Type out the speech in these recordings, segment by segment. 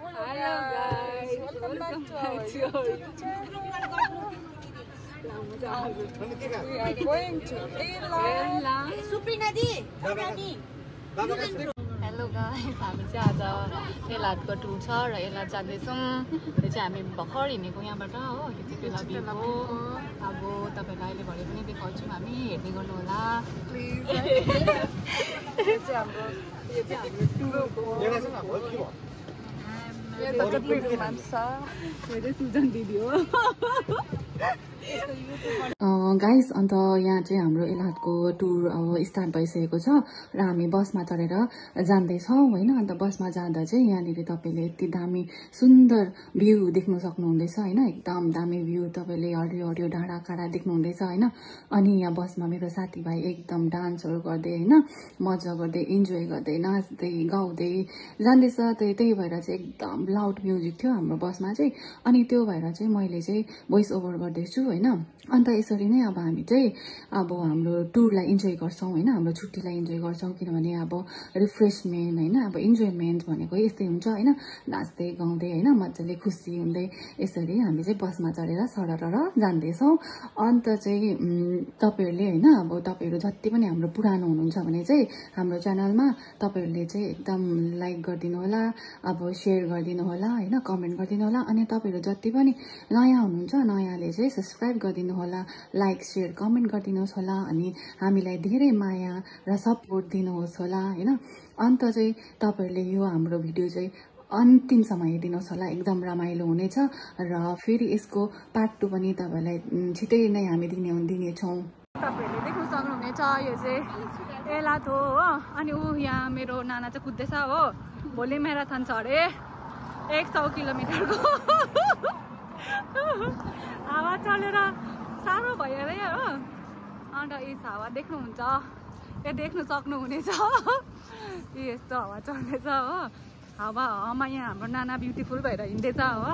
Hello guys, welcome back to our YouTube channel. We are going to Ela. Suprinadi. Hello guys हामी चाहिँ आज एलाको tour छ र एला जाँदैछौँ यो चाहिँ हामी भर्खर हिँडेको यहाँबाट हो यो चाहिँ बेला भिउ हो अब तपाईहरुलाई अहिले भरे पनि देखाउँछु हामी हेर्दै गर्नु होला प्लिज यो चाहिँ हाम्रो टुरको यो त कति मान्छ यो चाहिँ सुजन दिदी हो गाइस अन्त यहाँ चाहिँ हाम्रो एलाको टुर अब स्टार्ट भइसकेको छ र हामी बसमा चढेर जाँदैछौँ हैन अन्त बसमा जाँदा चाहिँ यहाँनिर तपाईले यति दामी सुन्दर भ्यू देख्न सक्नुहुँदैछ हैन एकदम दामी भ्यू तपाईले हरियो हरियो डाँडा काँडा देख्नुहुँदैछ हैन अनि यहाँ बसमा मेरो साथीभाइ एकदम डान्सहरु गर्दै हैन मजा गर्दै इन्जोय गर्दै नाच्दै गाउँदै जाँदैछ त्यही भएर चाहिँ एकदम लाउड म्युजिक थियो हाम्रो बसमा चाहिँ अनि त्यो भएर चाहिँ मैले चाहिँ भोइस ओभर गर्दैछु हैन अन्त यसरी नै अब हामी चाहिँ अब हाम्रो टुरलाई इन्जोय गर्छौं हैन हाम्रो छुट्टीलाई इन्जोय गर्छौं किनभने अब रिफ्रेशमेन्ट हैन अब इन्जोयमेन्ट भनेको यस्तै हुन्छ हैन नाच्दै गाउँदै हैन मज्जाले खुसी हुँदै यसरी हामी चाहिँ बसमा चढेर सरर जान्दैछौं अन्त चाहिँ तपाईहरुले हैन अब तपाईहरु जति पनि हाम्रो पुरानो हुनुहुन्छ भने चाहिँ हाम्रो च्यानलमा तपाईहरुले चाहिँ एकदम लाइक गर्दिनु होला अब शेयर गर्दिनु होला हैन कमेन्ट गर्दिनु होला अनि तपाईहरु जति पनि नयाँ हुनुहुन्छ नयाँले चाहिँ सब्स्क्राइब गर्दिनु होला लाइक शेयर कमेन्ट गरिदिनुहोस् होला अनि हामीलाई धेरै माया र सपोर्ट दिनुहोस् होला हैन अन्त चाहिँ तपाईहरुले यो हाम्रो भिडियो चाहिँ अन्तिमसम्म हेर्दिनुहोस् होला एकदम रमाइलो हुनेछ र फेरि यसको पार्ट 2 पनि तपाईहरुलाई छिटै नै हामी दिनेछौं तपाईहरुले देख्न सक्नुहुनेछ यो चाहिँ एलाथ हो अनि उ यहाँ मेरो नाना चाहिँ कुद्दैछ हो भोलि म्याराथन छ अरे 100 किलोमिटरको हावा चलेर साह्रो भयो अरे हो अन्त यस हावा देख्नुहुन्छ यो देख्न सक्नुहुनेछ यस्तो हावा चल्दैछ हो हावामा यहाँ हाम्रो नाना ब्युटिफुल भएर हिँड्दैछ हो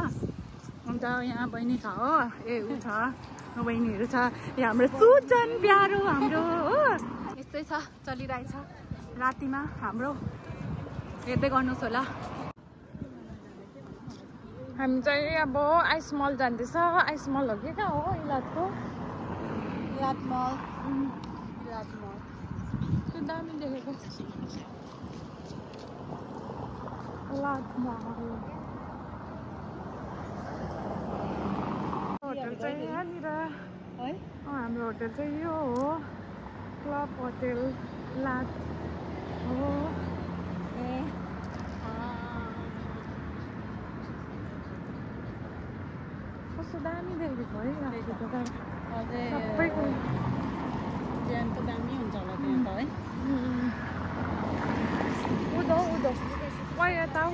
अन्त यहाँ बहिनी छ हो ए ऊ छ बहिनीहरू छ यहाँ हाम्रो सुजन प्यारो हाम्रो हो यस्तै छ चलिरहेछ रातिमा हाम्रो हेर्दै गर्नुहोस् होला हामी चाहिँ अब आइस मल जाँदैछ आइस मल हो कि कहाँ हो इलाजको इलाज मल त्यो दामी देखेको इलाज मल होटल चाहिँ यहाँनिर है हाम्रो होटल चाहिँ यो हो क्लब होटल इलाज हो कस्तो दामी देखेको है सबैको ज्यान त दामी हुन्छ होला त्यहाँ त है उदो उदो यता हो